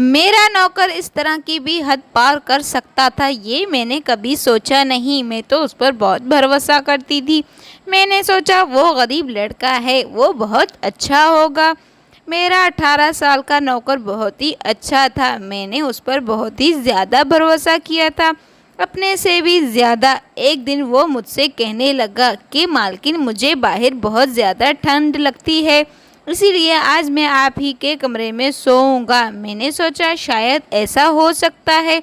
میرا نوکر اس طرح کی بھی حد پار کر سکتا تھا، یہ میں نے کبھی سوچا نہیں۔ میں تو اس پر بہت بھروسہ کرتی تھی۔ میں نے سوچا وہ غریب لڑکا ہے، وہ بہت اچھا ہوگا۔ میرا 18 سال کا نوکر بہت ہی اچھا تھا، میں نے اس پر بہت ہی زیادہ بھروسہ کیا تھا، اپنے سے بھی زیادہ۔ ایک دن وہ مجھ سے کہنے لگا کہ مالکن مجھے باہر بہت زیادہ ٹھنڈ لگتی ہے، اسی لیے آج میں آپ ہی کے کمرے میں سوؤں گا۔ میں نے سوچا شاید ایسا ہو سکتا ہے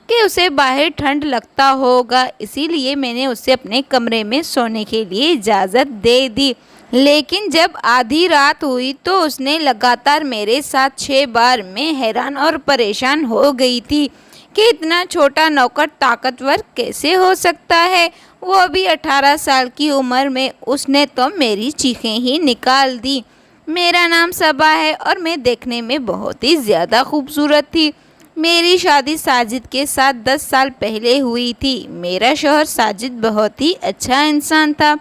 کہ اسے باہر ٹھنڈ لگتا ہوگا، اسی لیے میں نے اسے اپنے کمرے میں سونے کے لیے اجازت دے دی۔ لیکن جب آدھی رات ہوئی تو اس نے لگاتار میرے ساتھ 6 بار۔ میں حیران اور پریشان ہو گئی تھی کہ اتنا چھوٹا نوکر طاقتور کیسے ہو سکتا ہے، وہ ابھی 18 سال کی عمر میں۔ اس نے تو میری چیخیں ہی نکال دی۔ میرا نام صبا ہے اور میں دیکھنے میں بہت ہی زیادہ خوبصورت تھی۔ میری شادی ساجد کے ساتھ 10 سال پہلے ہوئی تھی۔ میرا شوہر ساجد بہت ہی اچھا انسان تھا،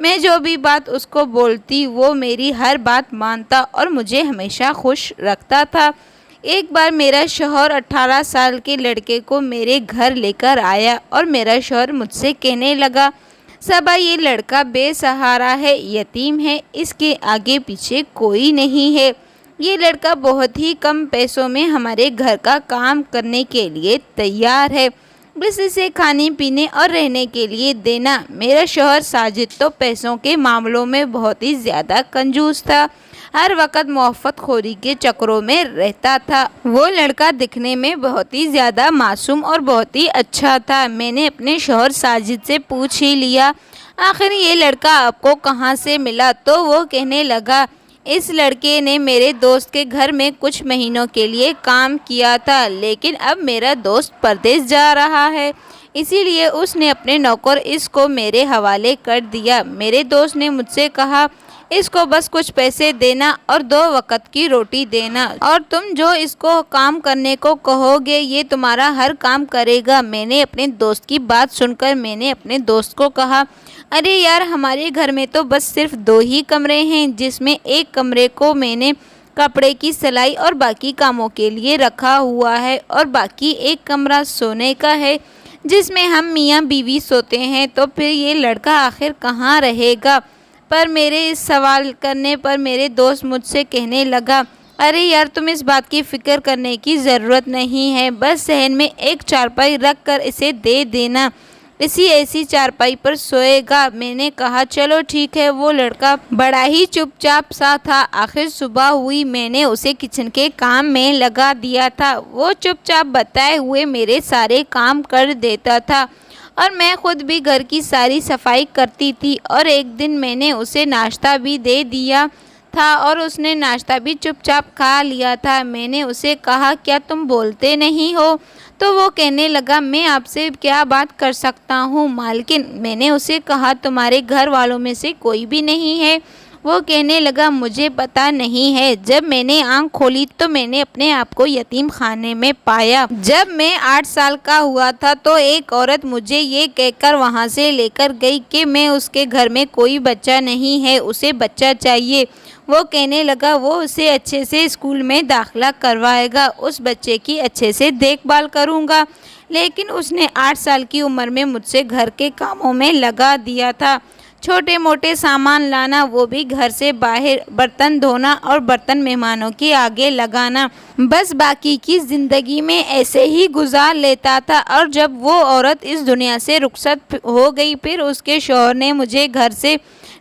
میں جو بھی بات اس کو بولتی وہ میری ہر بات مانتا اور مجھے ہمیشہ خوش رکھتا تھا۔ ایک بار میرا شوہر 18 سال کے لڑکے کو میرے گھر لے کر آیا اور میرا شوہر مجھ سے کہنے لگا، صبا یہ لڑکا بے سہارا ہے، یتیم ہے، اس کے آگے پیچھے کوئی نہیں ہے۔ یہ لڑکا بہت ہی کم پیسوں میں ہمارے گھر کا کام کرنے کے لیے تیار ہے، بس اسے کھانے پینے اور رہنے کے لیے دینا۔ میرا شوہر ساجد تو پیسوں کے معاملوں میں بہت ہی زیادہ کنجوس تھا، ہر وقت محبت خوری کے چکروں میں رہتا تھا۔ وہ لڑکا دکھنے میں بہت ہی زیادہ معصوم اور بہت ہی اچھا تھا۔ میں نے اپنے شوہر ساجد سے پوچھ ہی لیا، آخر یہ لڑکا آپ کو کہاں سے ملا؟ تو وہ کہنے لگا، اس لڑکے نے میرے دوست کے گھر میں کچھ مہینوں کے لیے کام کیا تھا، لیکن اب میرا دوست پردیس جا رہا ہے، اسی لیے اس نے اپنے نوکر اس کو میرے حوالے کر دیا۔ میرے دوست نے مجھ سے کہا، اس کو بس کچھ پیسے دینا اور 2 وقت کی روٹی دینا، اور تم جو اس کو کام کرنے کو کہو گے یہ تمہارا ہر کام کرے گا۔ میں نے اپنے دوست کی بات سن کر میں نے اپنے دوست کو کہا، ارے یار، ہمارے گھر میں تو بس صرف 2 ہی کمرے ہیں، جس میں ایک کمرے کو میں نے کپڑے کی سلائی اور باقی کاموں کے لیے رکھا ہوا ہے، اور باقی ایک کمرہ سونے کا ہے جس میں ہم میاں بیوی سوتے ہیں، تو پھر یہ لڑکا آخر کہاں رہے گا؟ پر میرے اس سوال کرنے پر میرے دوست مجھ سے کہنے لگا، ارے یار، تم اس بات کی فکر کرنے کی ضرورت نہیں ہے، بس صحن میں ایک چارپائی رکھ کر اسے دے دینا، ایسی چارپائی پر سوئے گا۔ میں نے کہا چلو ٹھیک ہے۔ وہ لڑکا بڑا ہی چپ چاپ سا تھا۔ آخر صبح ہوئی، میں نے اسے کچن کے کام میں لگا دیا تھا۔ وہ چپ چاپ بتائے ہوئے میرے سارے کام کر دیتا تھا اور میں خود بھی گھر کی ساری صفائی کرتی تھی، اور ایک دن میں نے اسے ناشتہ بھی دے دیا تھا اور اس نے ناشتہ بھی چپ چاپ کھا لیا تھا۔ میں نے اسے کہا، کیا تم بولتے نہیں ہو؟ تو وہ کہنے لگا، میں آپ سے کیا بات کر سکتا ہوں مالکن؟ میں نے اسے کہا، تمہارے گھر والوں میں سے کوئی بھی نہیں ہے؟ وہ کہنے لگا، مجھے پتا نہیں ہے، جب میں نے آنکھ کھولی تو میں نے اپنے آپ کو یتیم خانے میں پایا۔ جب میں 8 سال کا ہوا تھا تو ایک عورت مجھے یہ کہہ کر وہاں سے لے کر گئی کہ میں اس کے گھر میں کوئی بچہ نہیں ہے، اسے بچہ چاہیے۔ وہ کہنے لگا وہ اسے اچھے سے اسکول میں داخلہ کروائے گا، اس بچے کی اچھے سے دیکھ بھال کروں گا، لیکن اس نے 8 سال کی عمر میں مجھ سے گھر کے کاموں میں لگا دیا تھا، چھوٹے موٹے سامان لانا، وہ بھی گھر سے باہر، برتن دھونا اور برتن مہمانوں کے آگے لگانا، بس باقی کی زندگی میں ایسے ہی گزار لیتا تھا۔ اور جب وہ عورت اس دنیا سے رخصت ہو گئی، پھر اس کے شوہر نے مجھے گھر سے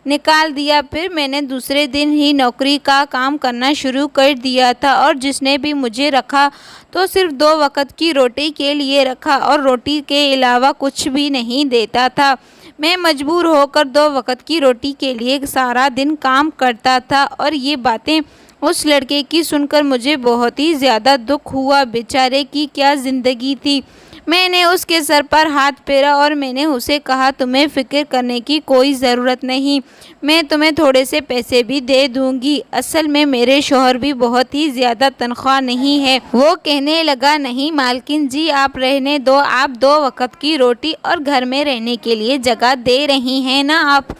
نکال دیا۔ پھر میں نے دوسرے دن ہی نوکری کا کام کرنا شروع کر دیا تھا، اور جس نے بھی مجھے رکھا تو صرف 2 وقت کی روٹی کے لیے رکھا، اور روٹی کے علاوہ کچھ بھی نہیں دیتا تھا۔ میں مجبور ہو کر 2 وقت کی روٹی کے لیے سارا دن کام کرتا تھا، اور یہ باتیں اس لڑکے کی سن کر مجھے بہت ہی زیادہ دکھ ہوا۔ بیچارے کی کیا زندگی تھی۔ میں نے اس کے سر پر ہاتھ پھیرا اور میں نے اسے کہا، تمہیں فکر کرنے کی کوئی ضرورت نہیں، میں تمہیں تھوڑے سے پیسے بھی دے دوں گی، اصل میں میرے شوہر بھی بہت ہی زیادہ تنخواہ نہیں ہے۔ وہ کہنے لگا، نہیں مالکن جی، آپ رہنے دو، آپ 2 وقت کی روٹی اور گھر میں رہنے کے لیے جگہ دے رہی ہیں نا آپ؟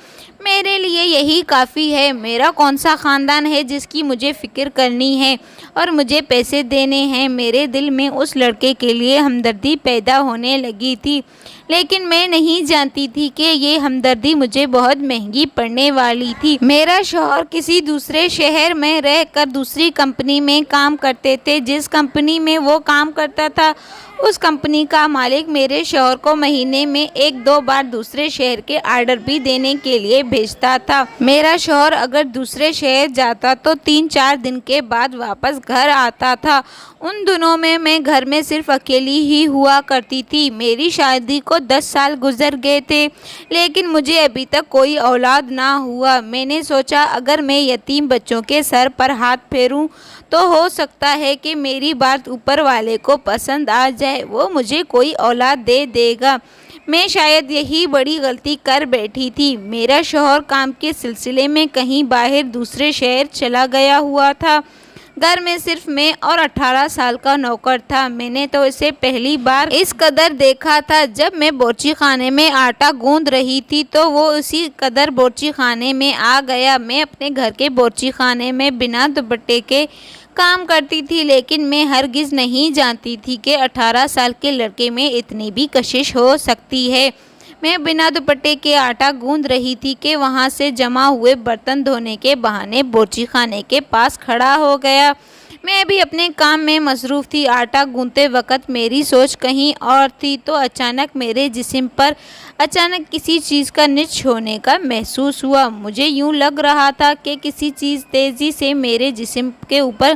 میرے لیے یہی کافی ہے۔ میرا کون سا خاندان ہے جس کی مجھے فکر کرنی ہے اور مجھے پیسے دینے ہیں۔ میرے دل میں اس لڑکے کے لیے ہمدردی پیدا ہونے لگی تھی، لیکن میں نہیں جانتی تھی کہ یہ ہمدردی مجھے بہت مہنگی پڑنے والی تھی۔ میرا شوہر کسی دوسرے شہر میں رہ کر دوسری کمپنی میں کام کرتے تھے۔ جس کمپنی میں وہ کام کرتا تھا، اس کمپنی کا مالک میرے شوہر کو مہینے میں 1-2 بار دوسرے شہر کے آرڈر بھی دینے کے لیے بھیجتا تھا۔ میرا شوہر اگر دوسرے شہر جاتا تو 3-4 دن کے بعد واپس گھر آتا تھا۔ ان دنوں میں گھر میں صرف اکیلی ہی ہوا کرتی تھی۔ میری شادی کو 10 سال گزر گئے تھے، لیکن مجھے ابھی تک کوئی اولاد نہ ہوا۔ میں نے سوچا اگر میں یتیم بچوں کے سر پر ہاتھ پھیروں تو ہو سکتا ہے کہ میری بات اوپر والے کو پسند آ جائے، وہ مجھے کوئی اولاد دے دے گا۔ میں شاید یہی بڑی غلطی کر بیٹھی تھی۔ میرا شوہر کام کے سلسلے میں کہیں باہر دوسرے شہر چلا گیا ہوا تھا۔ گھر میں صرف میں اور 18 سال کا نوکر تھا۔ میں نے تو اسے پہلی بار اس قدر دیکھا تھا جب میں بورچی خانے میں آٹا گوندھ رہی تھی، تو وہ اسی قدر بورچی خانے میں آ گیا۔ میں اپنے گھر کے بورچی خانے میں بنا دوپٹے کے کام کرتی تھی، لیکن میں ہرگز نہیں جانتی تھی کہ 18 سال کے لڑکے میں اتنی بھی کشش ہو سکتی ہے۔ میں بنا دوپٹے کے آٹا گوندھ رہی تھی کہ وہاں سے جمع ہوئے برتن دھونے کے بہانے بورچی خانے کے پاس کھڑا ہو گیا۔ میں بھی اپنے کام میں مصروف تھی۔ آٹا گوندھتے وقت میری سوچ کہیں اور تھی تو اچانک میرے جسم پر کسی چیز کا نچ ہونے کا محسوس ہوا۔ مجھے یوں لگ رہا تھا کہ کسی چیز تیزی سے میرے جسم کے اوپر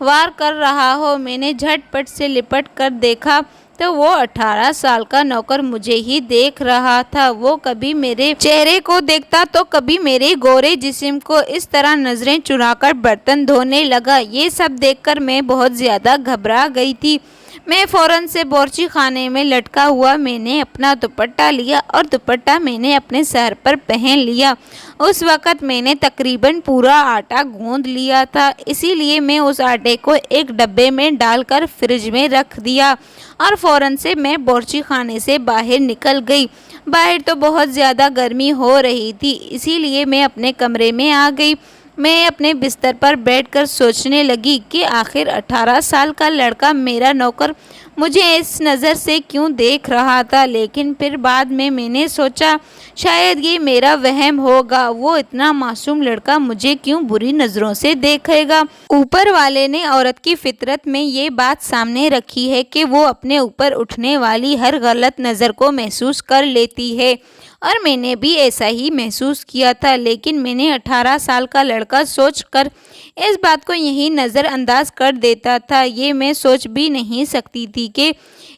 وار کر رہا ہو۔ میں نے جھٹ پٹ سے لپٹ کر دیکھا تو وہ 18 سال کا نوکر مجھے ہی دیکھ رہا تھا۔ وہ کبھی میرے چہرے کو دیکھتا تو کبھی میرے گورے جسم کو، اس طرح نظریں چرا کر برتن دھونے لگا۔ یہ سب دیکھ کر میں بہت زیادہ گھبرا گئی تھی۔ میں فوراً سے بورچی خانے میں لٹکا ہوا میں نے اپنا دوپٹہ لیا اور دوپٹہ میں نے اپنے سر پر پہن لیا۔ اس وقت میں نے تقریباً پورا آٹا گوندھ لیا تھا، اسی لیے میں اس آٹے کو ایک ڈبے میں ڈال کر فریج میں رکھ دیا اور فوراً سے میں بورچی خانے سے باہر نکل گئی۔ باہر تو بہت زیادہ گرمی ہو رہی تھی، اسی لیے میں اپنے کمرے میں آ گئی۔ میں اپنے بستر پر بیٹھ کر سوچنے لگی کہ آخر 18 سال کا لڑکا میرا نوکر مجھے اس نظر سے کیوں دیکھ رہا تھا۔ لیکن پھر بعد میں نے سوچا شاید یہ میرا وہم ہوگا، وہ اتنا معصوم لڑکا مجھے کیوں بری نظروں سے دیکھے گا۔ اوپر والے نے عورت کی فطرت میں یہ بات سامنے رکھی ہے کہ وہ اپنے اوپر اٹھنے والی ہر غلط نظر کو محسوس کر لیتی ہے، اور میں نے بھی ایسا ہی محسوس کیا تھا۔ لیکن میں نے 18 سال کا لڑکا سوچ کر اس بات کو یہی نظر انداز کر دیتا تھا۔ یہ میں سوچ بھی نہیں سکتی تھی کہ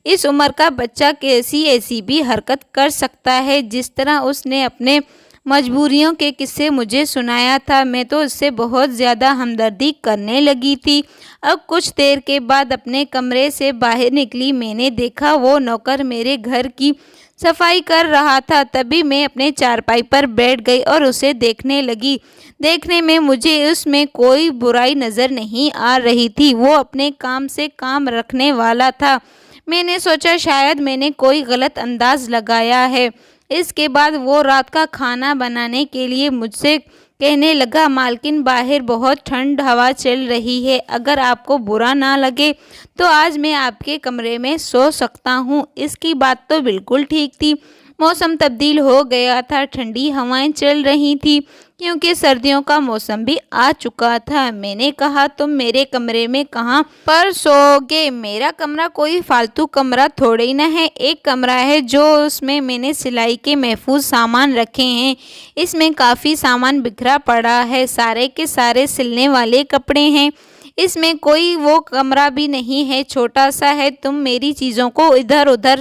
اس عمر کا بچہ ایسی بھی حرکت کر سکتا ہے۔ جس طرح اس نے اپنے مجبوریوں کے قصے مجھے سنایا تھا، میں تو اس سے بہت زیادہ ہمدردی کرنے لگی تھی۔ اب کچھ دیر کے بعد اپنے کمرے سے باہر نکلی، میں نے دیکھا وہ نوکر میرے گھر کی صفائی کر رہا تھا۔ تبھی میں اپنے چارپائی پر بیٹھ گئی اور اسے دیکھنے لگی۔ دیکھنے میں مجھے اس میں کوئی برائی نظر نہیں آ رہی تھی، وہ اپنے کام سے کام رکھنے والا تھا۔ میں نے سوچا شاید میں نے کوئی غلط انداز لگایا ہے۔ اس کے بعد وہ رات کا کھانا بنانے کے لیے مجھ سے کہنے لگا، مالکن باہر بہت ٹھنڈ ہوا چل رہی ہے، اگر آپ کو برا نہ لگے تو آج میں آپ کے کمرے میں سو سکتا ہوں۔ اس کی بات تو بالکل ٹھیک تھی۔ موسم تبدیل ہو گیا تھا، ٹھنڈی ہوائیں چل رہی تھی کیونکہ سردیوں کا موسم بھی آ چکا تھا۔ میں نے کہا تم میرے کمرے میں کہاں پر سو گے؟ میرا کمرہ کوئی فالتو کمرہ تھوڑی نہ ہے، ایک کمرہ ہے جو اس میں نے سلائی کے محفوظ سامان رکھے ہیں۔ اس میں کافی سامان بکھرا پڑا ہے، سارے کے سارے سلنے والے کپڑے ہیں۔ اس میں کوئی وہ کمرہ بھی نہیں ہے، چھوٹا سا ہے۔ تم میری چیزوں کو ادھر ادھر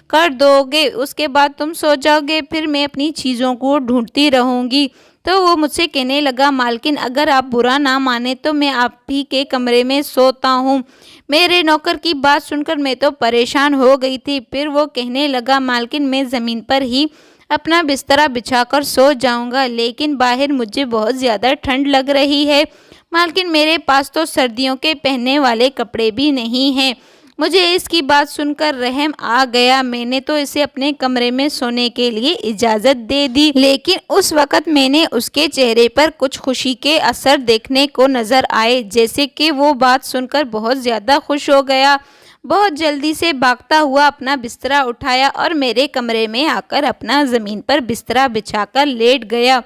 کر دو گے، اس کے بعد تم سو جاؤ گے، پھر میں اپنی چیزوں کو ڈھونڈتی رہوں گی۔ تو وہ مجھ سے کہنے لگا، مالکن اگر آپ برا نہ مانے تو میں آپ ہی کے کمرے میں سوتا ہوں۔ میرے نوکر کی بات سن کر میں تو پریشان ہو گئی تھی۔ پھر وہ کہنے لگا، مالکن میں زمین پر ہی اپنا بسترا بچھا کر سو جاؤں گا، لیکن باہر مجھے بہت زیادہ ٹھنڈ لگ رہی ہے۔ مالکن میرے پاس تو سردیوں کے پہننے والے کپڑے بھی نہیں ہیں۔ مجھے اس کی بات سن کر رحم آ گیا۔ میں نے تو اسے اپنے کمرے میں سونے کے لیے اجازت دے دی، لیکن اس وقت میں نے اس کے چہرے پر کچھ خوشی کے اثر دیکھنے کو نظر آئے، جیسے کہ وہ بات سن کر بہت زیادہ خوش ہو گیا۔ بہت جلدی سے بھاگتا ہوا اپنا بسترا اٹھایا اور میرے کمرے میں آ کر اپنا زمین پر بسترا بچھا کر لیٹ گیا۔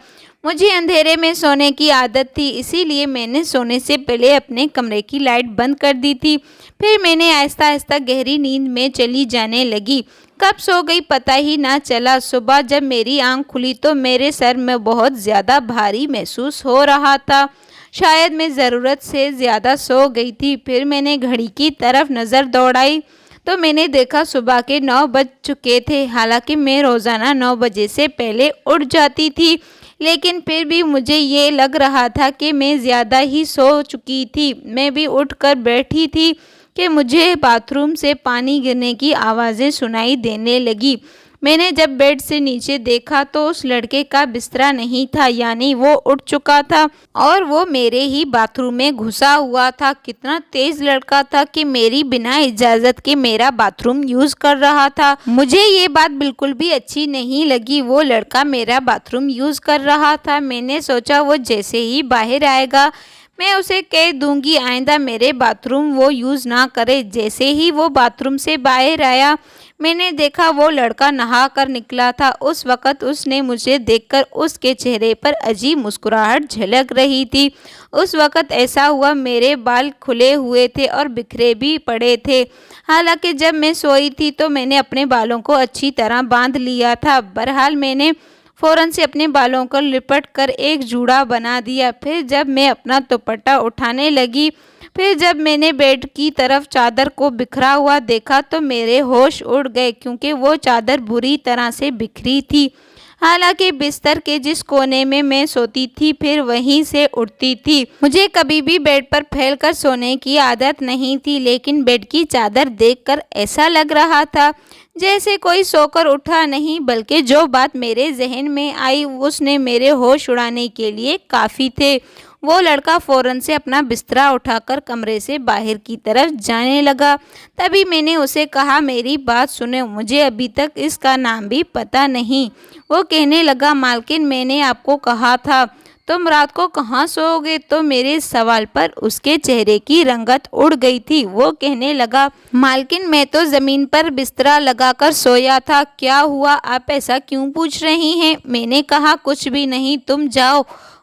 مجھے اندھیرے میں سونے کی عادت تھی، اسی لیے میں نے سونے سے پہلے اپنے کمرے کی لائٹ بند کر دی تھی۔ پھر میں نے آہستہ آہستہ گہری نیند میں چلی جانے لگی۔ کب سو گئی پتہ ہی نہ چلا۔ صبح جب میری آنکھ کھلی تو میرے سر میں بہت زیادہ بھاری محسوس ہو رہا تھا۔ شاید میں ضرورت سے زیادہ سو گئی تھی۔ پھر میں نے گھڑی کی طرف نظر دوڑائی تو میں نے دیکھا صبح کے 9 بج چکے تھے۔ حالانکہ میں روزانہ 9 بجے سے پہلے اٹھ جاتی تھی، لیکن پھر بھی مجھے یہ لگ رہا تھا کہ میں زیادہ ہی سو چکی تھی۔ میں بھی اٹھ کر بیٹھی تھی کہ مجھے باتھ روم سے پانی گرنے کی آوازیں سنائی دینے لگی۔ میں نے جب بیڈ سے نیچے دیکھا تو اس لڑکے کا بسترا نہیں تھا، یعنی وہ اٹھ چکا تھا اور وہ میرے ہی باتھ روم میں گھسا ہوا تھا۔ کتنا تیز لڑکا تھا کہ میری بنا اجازت کے میرا باتھ روم یوز کر رہا تھا۔ مجھے یہ بات بالکل بھی اچھی نہیں لگی۔ وہ لڑکا میرا باتھ روم یوز کر رہا تھا۔ میں نے سوچا وہ جیسے ہی باہر آئے گا میں اسے کہہ دوں گی آئندہ میرے باتھ روم وہ یوز نہ کرے۔ جیسے ہی وہ باتھ روم سے باہر آیا میں نے دیکھا وہ لڑکا نہا کر نکلا تھا۔ اس وقت اس نے مجھے دیکھ کر اس کے چہرے پر عجیب مسکراہٹ جھلک رہی تھی۔ اس وقت ایسا ہوا میرے بال کھلے ہوئے تھے اور بکھرے بھی پڑے تھے۔ حالانکہ جب میں سوئی تھی تو میں نے اپنے بالوں کو اچھی طرح باندھ لیا تھا۔ بہرحال میں نے فوراً سے اپنے بالوں کو لپٹ کر ایک جوڑا بنا دیا۔ پھر جب میں اپنا دوپٹہ اٹھانے لگی، پھر جب میں نے بیڈ کی طرف چادر کو بکھرا ہوا دیکھا تو میرے ہوش اڑ گئے، کیونکہ وہ چادر بری طرح سے بکھری تھی۔ حالانکہ بستر کے جس کونے میں میں سوتی تھی پھر وہیں سے اٹھتی تھی۔ مجھے کبھی بھی بیڈ پر پھیل کر سونے کی عادت نہیں تھی، لیکن بیڈ کی چادر دیکھ کر ایسا لگ رہا تھا جیسے کوئی سو کر اٹھا نہیں، بلکہ جو بات میرے ذہن میں آئی اس نے میرے ہوش اڑانے کے لیے کافی تھے۔ وہ لڑکا فوراً سے اپنا بسترا اٹھا کر کمرے سے باہر کی طرف جانے لگا۔ تبھی میں نے اسے کہا میری بات سنیں، مجھے ابھی تک اس کا نام بھی پتہ نہیں۔ وہ کہنے لگا مالکن میں نے آپ کو کہا تھا تم رات کو کہاں سو گے؟ تو میرے سوال پر اس کے چہرے کی رنگت اڑ گئی تھی۔ وہ کہنے لگا مالکن میں تو زمین پر بسترا لگا کر سویا تھا۔ کیا ہوا؟ آپ ایسا کیوں پوچھ رہی ہیں؟ میں نے کہا کچھ بھی نہیں، تم جاؤ۔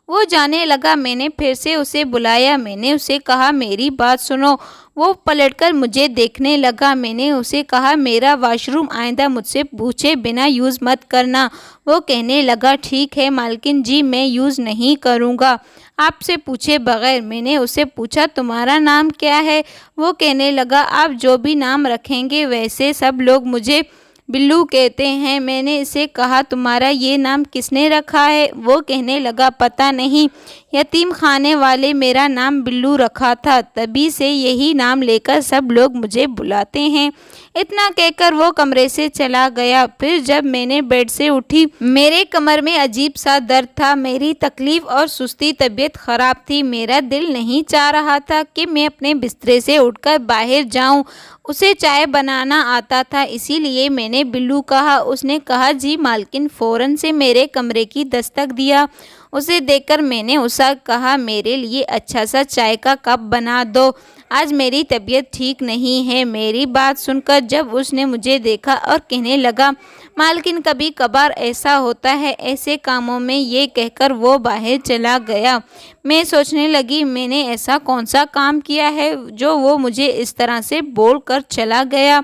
وہ جانے لگا۔ میں نے پھر سے اسے بلایا۔ میں نے اسے کہا میری بات سنو۔ وہ پلٹ کر مجھے دیکھنے لگا۔ میں نے اسے کہا میرا واش روم آئندہ مجھ سے پوچھے بنا یوز مت کرنا۔ وہ کہنے لگا ٹھیک ہے مالکن جی، میں یوز نہیں کروں گا آپ سے پوچھے بغیر۔ میں نے اسے پوچھا تمہارا نام کیا ہے؟ وہ کہنے لگا آپ جو بھی نام رکھیں گے، ویسے سب لوگ مجھے بلو کہتے ہیں۔ میں نے اسے کہا تمہارا یہ نام کس نے رکھا ہے؟ وہ کہنے لگا پتہ نہیں، یتیم خانے والے میرا نام بلو رکھا تھا، تبھی سے یہی نام لے کر سب لوگ مجھے بلاتے ہیں۔ اتنا کہہ کر وہ کمرے سے چلا گیا۔ پھر جب میں نے بیڈ سے اٹھی میرے کمر میں عجیب سا درد تھا۔ میری تکلیف اور سستی طبیعت خراب تھی۔ میرا دل نہیں چاہ رہا تھا کہ میں اپنے بسترے سے اٹھ کر باہر جاؤں۔ اسے چائے بنانا آتا تھا، اسی لیے میں نے بلو کہا۔ اس نے کہا جی مالکن، فوراً سے میرے کمرے کی دستک دیا۔ اسے دیکھ کر میں نے اسے کہا میرے لیے اچھا سا چائے کا کپ بنا دو، آج میری طبیعت ٹھیک نہیں ہے۔ میری بات سن کر جب اس نے مجھے دیکھا اور کہنے لگا مالکن کبھی کبھار ایسا ہوتا ہے، ایسے کاموں میں، یہ کہہ کر وہ باہر چلا گیا۔ میں سوچنے لگی میں نے ایسا کون سا کام کیا ہے جو وہ مجھے اس طرح سے بول کر چلا گیا۔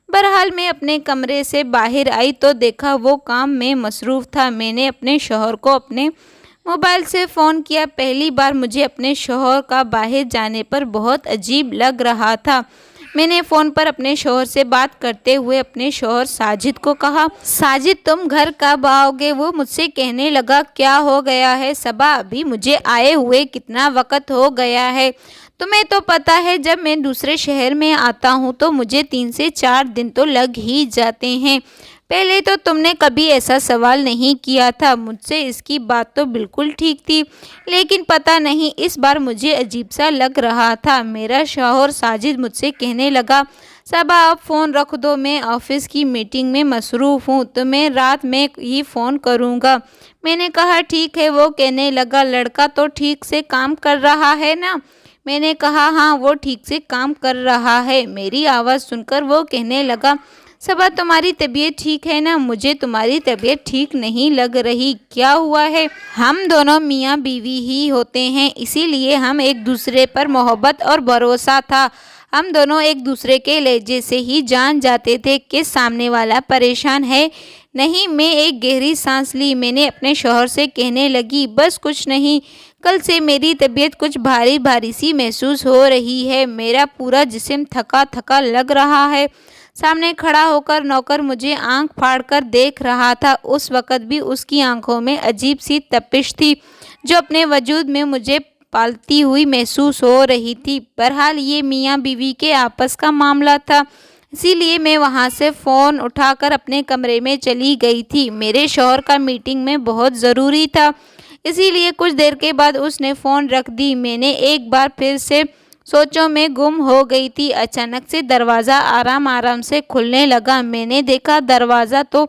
بہرحال میں اپنے کمرے سے باہر آئی تو دیکھا وہ کام میں مصروف تھا۔ میں نے اپنے شوہر کو اپنے موبائل سے فون کیا۔ پہلی بار مجھے اپنے شوہر کا باہر جانے پر بہت عجیب لگ رہا تھا۔ میں نے فون پر اپنے شوہر سے بات کرتے ہوئے اپنے شوہر ساجد کو کہا ساجد تم گھر کب آؤ گے؟ وہ مجھ سے کہنے لگا کیا ہو گیا ہے صبا، ابھی مجھے آئے ہوئے کتنا وقت ہو گیا ہے؟ تمہیں تو پتہ ہے جب میں دوسرے شہر میں آتا ہوں تو مجھے 3 سے 4 دن تو لگ ہی جاتے ہیں۔ پہلے تو تم نے کبھی ایسا سوال نہیں کیا تھا مجھ سے، اس کی بات تو بالکل ٹھیک تھی، لیکن پتہ نہیں اس بار مجھے عجیب سا لگ رہا تھا۔ میرا شوہر ساجد مجھ سے کہنے لگا، صبا اب فون رکھ دو، میں آفس کی میٹنگ میں مصروف ہوں، تمہیں رات میں ہی فون کروں گا۔ میں نے کہا ٹھیک ہے۔ وہ کہنے لگا، لڑکا تو ٹھیک سے کام کر رہا ہے نا؟ میں نے کہا ہاں وہ ٹھیک سے کام کر رہا ہے۔ میری آواز سن کر وہ کہنے لگا، صبا تمہاری طبیعت ٹھیک ہے نا؟ مجھے تمہاری طبیعت ٹھیک نہیں لگ رہی، کیا ہوا ہے؟ ہم دونوں میاں بیوی ہی ہوتے ہیں، اسی لیے ہم ایک دوسرے پر محبت اور بھروسہ تھا۔ ہم دونوں ایک دوسرے کے لہجے سے ہی جان جاتے تھے کہ سامنے والا پریشان ہے نہیں۔ میں ایک گہری سانس لی، میں نے اپنے شوہر سے کہنے لگی، بس کچھ نہیں، کل سے میری طبیعت کچھ بھاری بھاری سی محسوس ہو رہی ہے، میرا پورا جسم تھکا تھکا لگ رہا ہے۔ سامنے کھڑا ہو کر نوکر مجھے آنکھ پھاڑ کر دیکھ رہا تھا، اس وقت بھی اس کی آنکھوں میں عجیب سی تپش تھی جو اپنے وجود میں مجھے پالتی ہوئی محسوس ہو رہی تھی۔ بہرحال یہ میاں بیوی کے آپس کا معاملہ تھا، اسی لیے میں وہاں سے فون اٹھا کر اپنے کمرے میں چلی گئی تھی۔ میرے شوہر کا میٹنگ میں بہت ضروری تھا، اسی لیے کچھ دیر کے بعد اس نے فون رکھ دی۔ میں نے ایک بار پھر سے سوچوں میں گم ہو گئی تھی۔ اچانک سے دروازہ آرام آرام سے کھلنے لگا، میں نے دیکھا دروازہ تو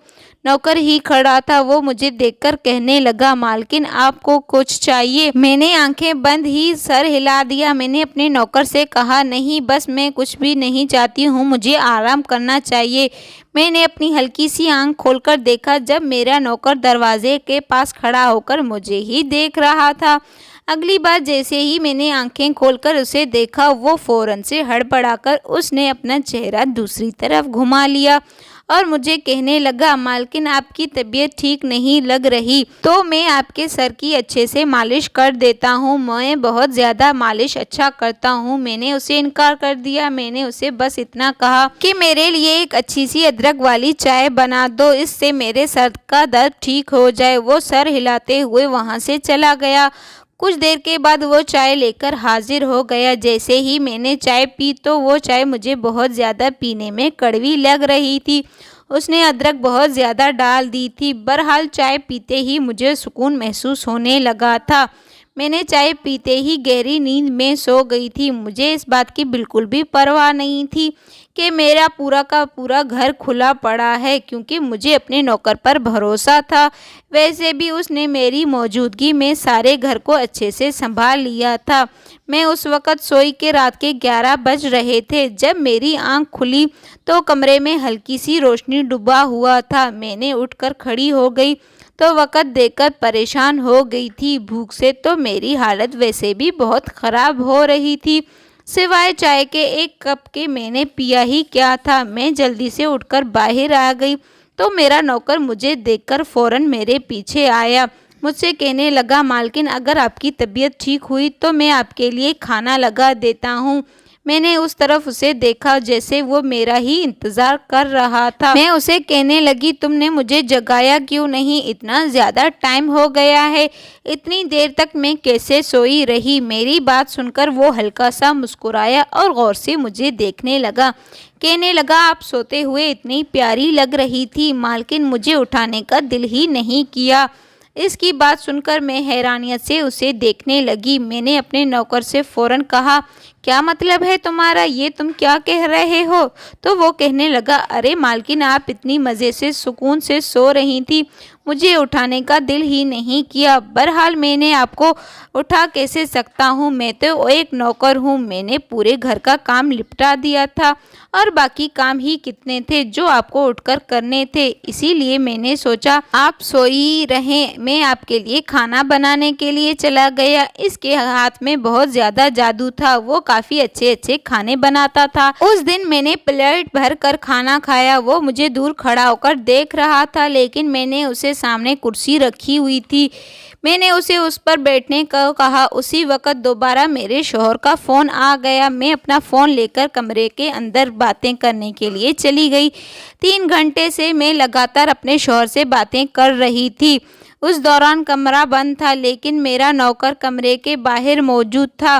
نوکر ہی کھڑا تھا۔ وہ مجھے دیکھ کر کہنے لگا، مالکن آپ کو کچھ چاہیے؟ میں نے آنکھیں بند ہی سر ہلا دیا۔ میں نے اپنے نوکر سے کہا، نہیں بس میں کچھ بھی نہیں چاہتی ہوں، مجھے آرام کرنا چاہیے۔ میں نے اپنی ہلکی سی آنکھ کھول کر دیکھا جب میرا نوکر دروازے کے پاس کھڑا ہو کر مجھے ہی دیکھ رہا تھا۔ اگلی بار جیسے ہی میں نے آنکھیں کھول کر اسے دیکھا، وہ فوراً سے ہڑبڑا کر اس نے اپنا چہرہ دوسری طرف گھما لیا اور مجھے کہنے لگا، مالکن آپ کی طبیعت ٹھیک نہیں لگ رہی تو میں آپ کے سر کی اچھے سے مالش کر دیتا ہوں، میں بہت زیادہ مالش اچھا کرتا ہوں۔ میں نے اسے انکار کر دیا۔ میں نے اسے بس اتنا کہا کہ میرے لیے ایک اچھی سی ادرک والی چائے بنا دو، اس سے میرے سر کا درد ٹھیک ہو جائے۔ وہ سر ہلاتے ہوئے وہاں سے چلا گیا۔ کچھ دیر کے بعد وہ چائے لے کر حاضر ہو گیا۔ جیسے ہی میں نے چائے پی تو وہ چائے مجھے بہت زیادہ پینے میں کڑوی لگ رہی تھی، اس نے ادرک بہت زیادہ ڈال دی تھی۔ بہرحال چائے پیتے ہی مجھے سکون محسوس ہونے لگا تھا۔ میں نے چائے پیتے ہی گہری نیند میں سو گئی تھی۔ مجھے اس بات کی بالکل بھی پرواہ نہیں تھی کہ میرا پورا کا پورا گھر کھلا پڑا ہے، کیونکہ مجھے اپنے نوکر پر بھروسہ تھا۔ ویسے بھی اس نے میری موجودگی میں سارے گھر کو اچھے سے سنبھال لیا تھا۔ میں اس وقت سوئی کہ رات کے 11 بج رہے تھے۔ جب میری آنکھ کھلی تو کمرے میں ہلکی سی روشنی ڈوبا ہوا تھا۔ میں نے اٹھ کر کھڑی ہو گئی تو وقت دیکھ کر پریشان ہو گئی تھی۔ بھوک سے تو میری حالت ویسے بھی بہت خراب ہو رہی تھی، سوائے چائے کے ایک کپ کے میں نے پیا ہی کیا تھا۔ میں جلدی سے اٹھ کر باہر آ گئی تو میرا نوکر مجھے دیکھ کر فوراً میرے پیچھے آیا۔ مجھ سے کہنے لگا، مالکن اگر آپ کی طبیعت ٹھیک ہوئی تو میں آپ کے لیے کھانا لگا دیتا ہوں۔ میں نے اس طرف اسے دیکھا جیسے وہ میرا ہی انتظار کر رہا تھا۔ میں اسے کہنے لگی، تم نے مجھے جگایا کیوں نہیں؟ اتنا زیادہ ٹائم ہو گیا ہے، اتنی دیر تک میں کیسے سوئی رہی؟ میری بات سن کر وہ ہلکا سا مسکرایا اور غور سے مجھے دیکھنے لگا۔ کہنے لگا، آپ سوتے ہوئے اتنی پیاری لگ رہی تھی، مالکن مجھے اٹھانے کا دل ہی نہیں کیا۔ اس کی بات سن کر میں حیرانیت سے اسے دیکھنے لگی۔ میں نے اپنے نوکر سے فوراً کہا، کیا مطلب ہے تمہارا؟ یہ تم کیا کہہ رہے ہو؟ تو وہ کہنے لگا، ارے مالکن آپ اتنی مزے سے سکون سے سو رہی تھی، مجھے اٹھانے کا دل ہی نہیں کیا۔ بہرحال میں نے آپ کو اٹھا کیسے سکتا ہوں، میں تو ایک نوکر ہوں۔ میں نے پورے گھر کا کام لپٹا دیا تھا اور باقی کام ہی کتنے تھے جو آپ کو اٹھ کر کرنے تھے، اسی لیے میں نے سوچا آپ سوئی رہیں، میں آپ کے لیے کھانا بنانے کے لیے چلا گیا۔ اس کے ہاتھ میں بہت زیادہ جادو تھا، وہ کافی اچھے اچھے کھانے بناتا تھا۔ اس دن میں نے پلیٹ بھر کر کھانا کھایا۔ وہ مجھے دور کھڑا ہو کر دیکھ رہا تھا، لیکن میں نے اسے سامنے کرسی رکھی ہوئی تھی، میں نے اسے اس پر بیٹھنے کو کہا۔ اسی وقت دوبارہ میرے شوہر کا فون آ گیا۔ میں اپنا فون لے کر کمرے کے اندر باتیں کرنے کے لیے چلی گئی۔ 3 گھنٹے سے میں لگاتار اپنے شوہر سے باتیں کر رہی تھی۔ اس دوران کمرہ بند تھا، لیکن میرا نوکر کمرے کے باہر موجود تھا۔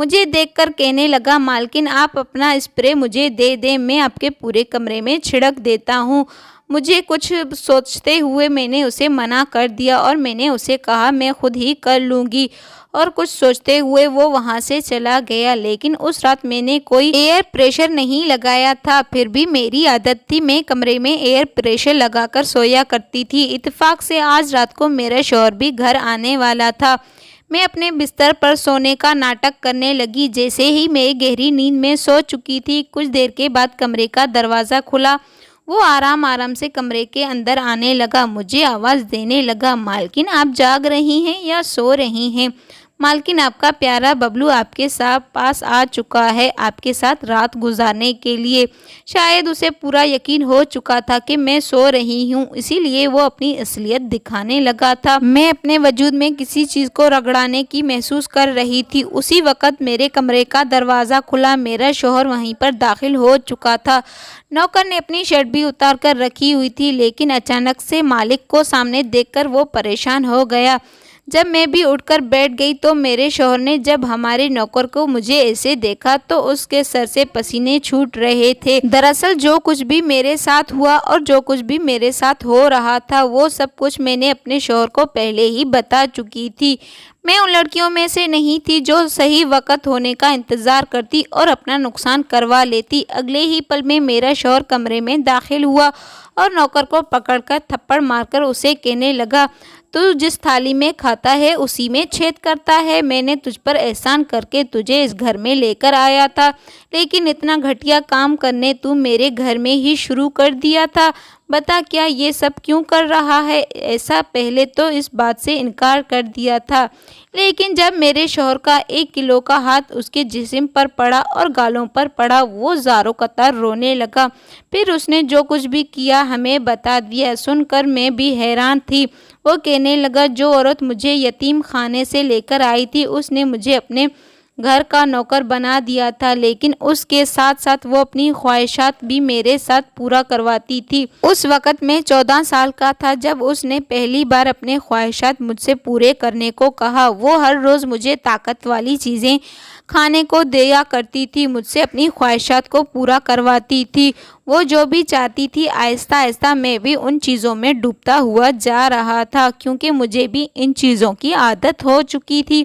مجھے دیکھ کر کہنے لگا، مالکن آپ اپنا اسپرے مجھے دے دیں، میں آپ کے پورے کمرے میں چھڑک دیتا ہوں۔ مجھے کچھ سوچتے ہوئے میں نے اسے منع کر دیا اور میں نے اسے کہا میں خود ہی کر لوں گی، اور کچھ سوچتے ہوئے وہ وہاں سے چلا گیا۔ لیکن اس رات میں نے کوئی ایئر پریشر نہیں لگایا تھا، پھر بھی میری عادت تھی میں کمرے میں ایئر پریشر لگا کر سویا کرتی تھی۔ اتفاق سے آج رات کو میرا شوہر بھی گھر آنے والا تھا۔ میں اپنے بستر پر سونے کا ناٹک کرنے لگی۔ جیسے ہی میں گہری نیند میں سو چکی تھی، کچھ دیر کے بعد کمرے کا دروازہ کھلا۔ وہ آرام آرام سے کمرے کے اندر آنے لگا، مجھے آواز دینے لگا، مالکن آپ جاگ رہی ہیں یا سو رہی ہیں؟ مالکن آپ کا پیارا ببلو آپ کے پاس آ چکا ہے آپ کے ساتھ رات گزارنے کے لیے۔ شاید اسے پورا یقین ہو چکا تھا کہ میں سو رہی ہوں، اسی لیے وہ اپنی اصلیت دکھانے لگا تھا۔ میں اپنے وجود میں کسی چیز کو رگڑانے کی محسوس کر رہی تھی۔ اسی وقت میرے کمرے کا دروازہ کھلا، میرا شوہر وہیں پر داخل ہو چکا تھا۔ نوکر نے اپنی شرٹ بھی اتار کر رکھی ہوئی تھی، لیکن اچانک سے مالک کو سامنے دیکھ کر وہ پریشان ہو گیا۔ جب میں بھی اٹھ کر بیٹھ گئی تو میرے شوہر نے جب ہمارے نوکر کو مجھے ایسے دیکھا تو اس کے سر سے پسینے چھوٹ رہے تھے۔ دراصل جو کچھ بھی میرے ساتھ ہوا اور جو کچھ بھی میرے ساتھ ہو رہا تھا وہ سب کچھ میں نے اپنے شوہر کو پہلے ہی بتا چکی تھی۔ میں ان لڑکیوں میں سے نہیں تھی جو صحیح وقت ہونے کا انتظار کرتی اور اپنا نقصان کروا لیتی۔ اگلے ہی پل میں میرا شوہر کمرے میں داخل ہوا اور نوکر کو پکڑ کر تھپڑ مار کر اسے کہنے لگا، تو جس تھالی میں کھاتا ہے اسی میں چھید کرتا ہے۔ میں نے تجھ پر احسان کر کے تجھے اس گھر میں لے کر آیا تھا، لیکن اتنا گھٹیا کام کرنے تو میرے گھر میں ہی شروع کر دیا تھا۔ بتا کیا یہ سب کیوں کر رہا ہے؟ ایسا پہلے تو اس بات سے انکار کر دیا تھا، لیکن جب میرے شوہر کا 1 کلو کا ہاتھ اس کے جسم پر پڑا اور گالوں پر پڑا، وہ زاروں قطار رونے لگا۔ پھر اس نے جو کچھ بھی کیا ہمیں بتا دیا۔ سن کر میں بھی حیران تھی۔ وہ کہنے لگا، جو عورت مجھے یتیم خانے سے لے کر آئی تھی اس نے مجھے اپنے گھر کا نوکر بنا دیا تھا، لیکن اس کے ساتھ ساتھ وہ اپنی خواہشات بھی میرے ساتھ پورا کرواتی تھی۔ اس وقت میں 14 سال کا تھا جب اس نے پہلی بار اپنے خواہشات مجھ سے پورے کرنے کو کہا۔ وہ ہر روز مجھے طاقت والی چیزیں کھانے کو دیا کرتی تھی، مجھ سے اپنی خواہشات کو پورا کرواتی تھی۔ وہ جو بھی چاہتی تھی آہستہ آہستہ میں بھی ان چیزوں میں ڈوبتا ہوا جا رہا تھا، کیونکہ مجھے بھی ان چیزوں کی عادت ہو چکی تھی،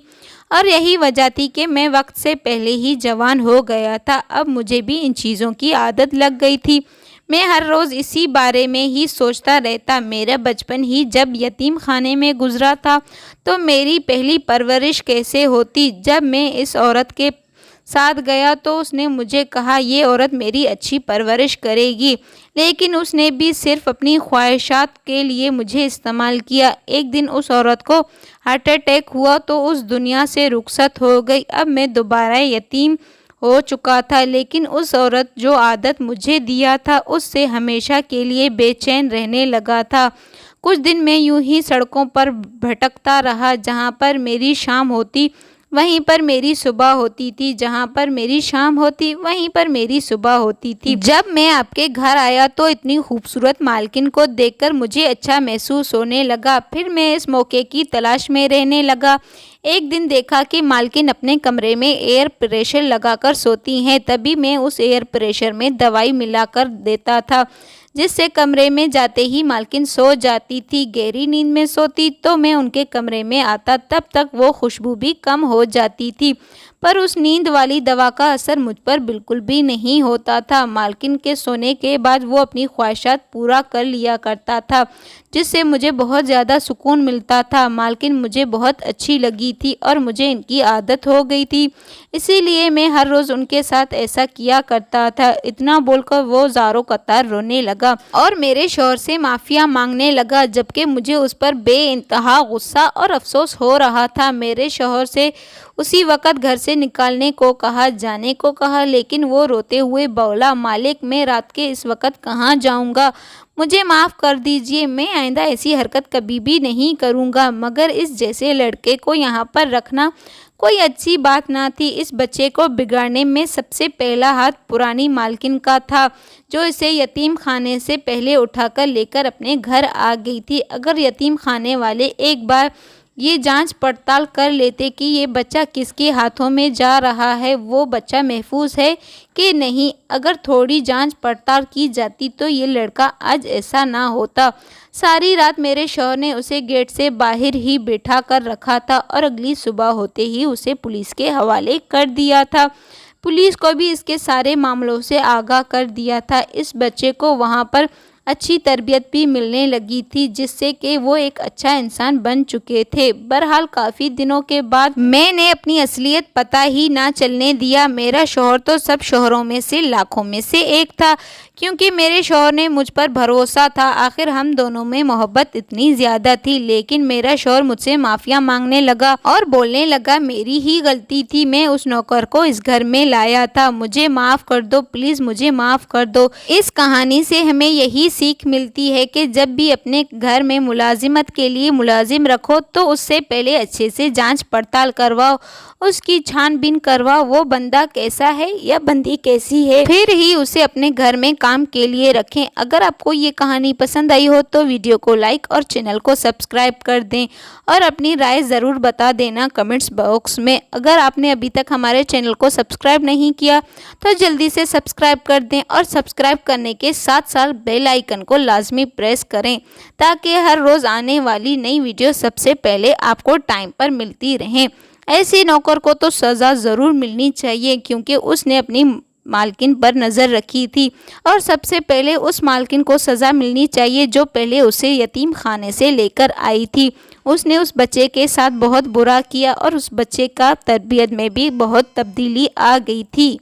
اور یہی وجہ تھی کہ میں وقت سے پہلے ہی جوان ہو گیا تھا۔ اب مجھے بھی ان چیزوں کی عادت لگ گئی تھی۔ میں ہر روز اسی بارے میں ہی سوچتا رہتا۔ میرا بچپن ہی جب یتیم خانے میں گزرا تھا تو میری پہلی پرورش کیسے ہوتی؟ جب میں اس عورت کے ساتھ گیا تو اس نے مجھے کہا یہ عورت میری اچھی پرورش کرے گی، لیکن اس نے بھی صرف اپنی خواہشات کے لیے مجھے استعمال کیا۔ ایک دن اس عورت کو ہارٹ اٹیک ہوا تو اس دنیا سے رخصت ہو گئی۔ اب میں دوبارہ یتیم ہو چکا تھا، لیکن اس عورت جو عادت مجھے دیا تھا اس سے ہمیشہ کے لیے بے چین رہنے لگا تھا۔ کچھ دن میں یوں ہی سڑکوں پر بھٹکتا رہا، جہاں پر میری شام ہوتی وہیں پر میری صبح ہوتی تھی، جہاں پر میری شام ہوتی وہیں پر میری صبح ہوتی تھی۔ جب میں آپ کے گھر آیا تو اتنی خوبصورت مالکن کو دیکھ کر مجھے اچھا محسوس ہونے لگا۔ پھر میں اس موقع کی تلاش میں رہنے لگا۔ ایک دن دیکھا کہ مالکن اپنے کمرے میں ایئر پریشر لگا کر سوتی ہیں، تبھی میں اس ایئر پریشر میں دوائی ملا کر دیتا تھا، جس سے کمرے میں جاتے ہی مالکن سو جاتی تھی۔ گہری نیند میں سوتی تو میں ان کے کمرے میں آتا، تب تک وہ خوشبو بھی کم ہو جاتی تھی، پر اس نیند والی دوا کا اثر مجھ پر بالکل بھی نہیں ہوتا تھا۔ مالکن کے سونے کے بعد وہ اپنی خواہشات پورا کر لیا کرتا تھا، جس سے مجھے بہت زیادہ سکون ملتا تھا۔ مالکن مجھے بہت اچھی لگی تھی اور مجھے ان کی عادت ہو گئی تھی، اسی لیے میں ہر روز ان کے ساتھ ایسا کیا کرتا تھا۔ اتنا بول کر وہ زاروں قطار رونے لگا اور میرے شوہر سے معافیا مانگنے لگا، جبکہ مجھے اس پر بے انتہا غصہ اور افسوس ہو رہا تھا۔ میرے شوہر سے اسی وقت گھر سے نکالنے کو کہا، جانے کو کہا، لیکن وہ روتے ہوئے بولا، مالک میں رات کے اس وقت کہاں جاؤں گا؟ مجھے معاف کر دیجیے، میں آئندہ ایسی حرکت کبھی بھی نہیں کروں گا، مگر اس جیسے لڑکے کو یہاں پر رکھنا کوئی اچھی بات نہ تھی۔ اس بچے کو بگاڑنے میں سب سے پہلا ہاتھ پرانی مالکن کا تھا، جو اسے یتیم خانے سے پہلے اٹھا کر لے کر اپنے گھر آ گئی تھی۔ اگر یتیم خانے والے ایک بار یہ جانچ پڑتال کر لیتے کہ یہ بچہ کس کے ہاتھوں میں جا رہا ہے، وہ بچہ محفوظ ہے کہ نہیں۔ اگر تھوڑی جانچ پڑتال کی جاتی تو یہ لڑکا آج ایسا نہ ہوتا۔ ساری رات میرے شوہر نے اسے گیٹ سے باہر ہی بٹھا کر رکھا تھا اور اگلی صبح ہوتے ہی اسے پولیس کے حوالے کر دیا تھا۔ پولیس کو بھی اس کے سارے معاملوں سے آگاہ کر دیا تھا۔ اس بچے کو وہاں پر اچھی تربیت بھی ملنے لگی تھی، جس سے کہ وہ ایک اچھا انسان بن چکے تھے۔ بہرحال کافی دنوں کے بعد میں نے اپنی اصلیت پتہ ہی نہ چلنے دیا۔ میرا شوہر تو سب شوہروں میں سے لاکھوں میں سے ایک تھا، کیونکہ میرے شوہر نے مجھ پر بھروسہ تھا۔ آخر ہم دونوں میں محبت اتنی زیادہ تھی، لیکن میرا شوہر مجھ سے معافیاں مانگنے لگا اور بولنے لگا میری ہی غلطی تھی، میں اس نوکر کو اس گھر میں لایا تھا، مجھے معاف کر دو، پلیز مجھے معاف کر دو۔ اس کہانی سے ہمیں یہی سیکھ ملتی ہے کہ جب بھی اپنے گھر میں ملازمت کے لیے ملازم رکھو تو اس سے پہلے اچھے سے جانچ پڑتال کرواؤ، اس کی چھان بین کرواؤ، وہ بندہ کیسا ہے یا بندی کیسی ہے، پھر ہی اسے اپنے گھر میں کام کے لیے رکھیں۔ اگر آپ کو یہ کہانی پسند آئی ہو تو ویڈیو کو لائک اور چینل کو سبسکرائب کر دیں اور اپنی رائے ضرور بتا دینا کمنٹس باکس میں۔ اگر آپ نے ابھی تک ہمارے چینل کو سبسکرائب نہیں کیا تو جلدی سے سبسکرائب کر دیں اور سبسکرائب کرنے کے ساتھ ساتھ بیل آئیکن کو لازمی پریس کریں تاکہ ہر روز آنے والی نئی ویڈیو سب سے پہلے آپ کو ٹائم پر ملتی رہیں۔ ایسے نوکر کو تو سزا ضرور ملنی چاہیے، کیونکہ اس نے اپنی مالکن پر نظر رکھی تھی، اور سب سے پہلے اس مالکن کو سزا ملنی چاہیے جو پہلے اسے یتیم خانے سے لے کر آئی تھی۔ اس نے اس بچے کے ساتھ بہت برا کیا اور اس بچے کا تربیت میں بھی بہت تبدیلی آ گئی تھی۔